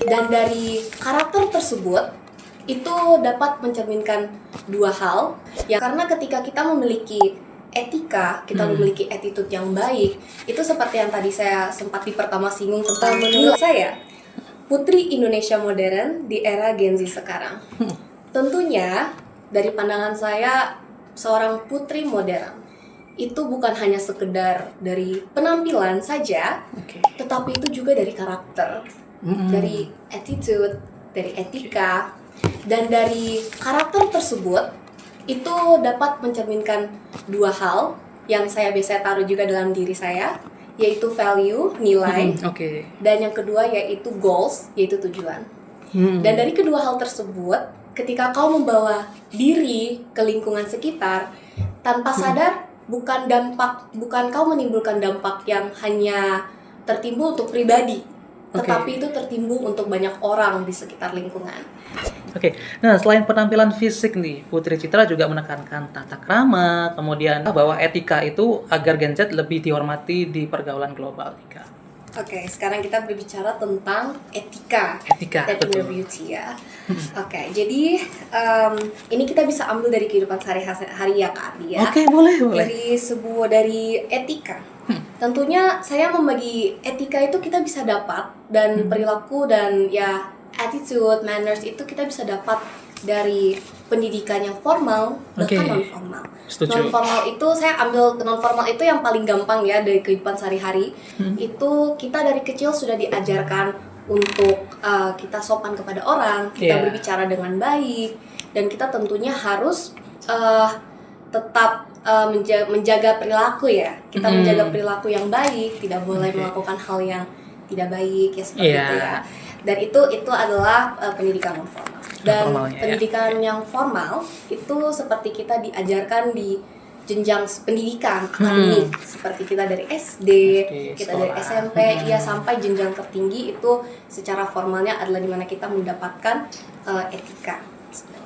Dan dari karakter tersebut itu dapat mencerminkan dua hal ya, karena ketika kita memiliki etika, kita memiliki attitude yang baik, itu seperti yang tadi saya sempat di pertama singgung tentang menurut saya putri Indonesia modern di era Gen Z sekarang. Tentunya dari pandangan saya, seorang putri modern itu bukan hanya sekedar dari penampilan saja, tetapi itu juga dari karakter, dari attitude, dari etika. Dan dari karakter tersebut itu dapat mencerminkan dua hal yang saya biasa taruh juga dalam diri saya, yaitu value, nilai, dan yang kedua yaitu goals, yaitu tujuan. Dan dari kedua hal tersebut, ketika kau membawa diri ke lingkungan sekitar tanpa sadar, bukan kau menimbulkan dampak yang hanya tertimbul untuk pribadi, tetapi itu tertimbul untuk banyak orang di sekitar lingkungan. Nah selain penampilan fisik nih, Putri Citra juga menekankan tata krama, kemudian bahwa etika itu agar Gen Z lebih dihormati di pergaulan global. Sekarang kita berbicara tentang etika dan inner beauty ya. Jadi ini kita bisa ambil dari kehidupan sehari-hari ya Kak Abi ya. Boleh. Dari etika. Tentunya saya membagi etika itu kita bisa dapat, dan perilaku dan ya attitude, manners itu kita bisa dapat dari pendidikan yang formal bahkan non-formal. Non-formal itu saya ambil non-formal itu yang paling gampang ya dari kehidupan sehari-hari. Itu kita dari kecil sudah diajarkan untuk kita sopan kepada orang, kita berbicara dengan baik, dan kita tentunya harus tetap menjaga perilaku ya. Kita menjaga perilaku yang baik, tidak boleh melakukan hal yang tidak baik ya, seperti itu ya. Dan itu adalah pendidikan non formal. Dan pendidikan yang formal itu seperti kita diajarkan di jenjang pendidikan akademik, seperti kita dari SD, kita dari SMP, sampai jenjang tertinggi itu secara formalnya adalah dimana kita mendapatkan etika.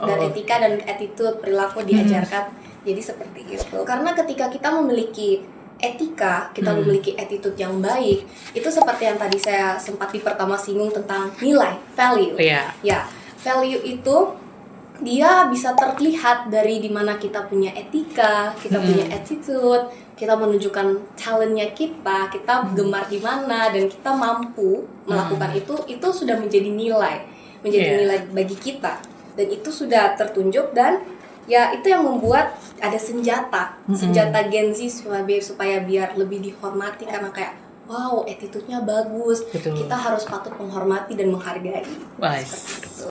Dan etika dan attitude perilaku diajarkan. Jadi seperti itu. Karena ketika kita memiliki etika, kita memiliki attitude yang baik, itu seperti yang tadi saya sempat di pertama singgung tentang nilai, value. Ya, value itu dia bisa terlihat dari dimana kita punya etika, kita punya attitude, kita menunjukkan talentnya kita gemar di mana, dan kita mampu melakukan itu sudah menjadi nilai bagi kita, dan itu sudah tertunjuk. Dan ya itu yang membuat ada senjata Gen Z supaya biar lebih dihormati, karena kayak wow, attitude-nya bagus, kita harus patut menghormati dan menghargai.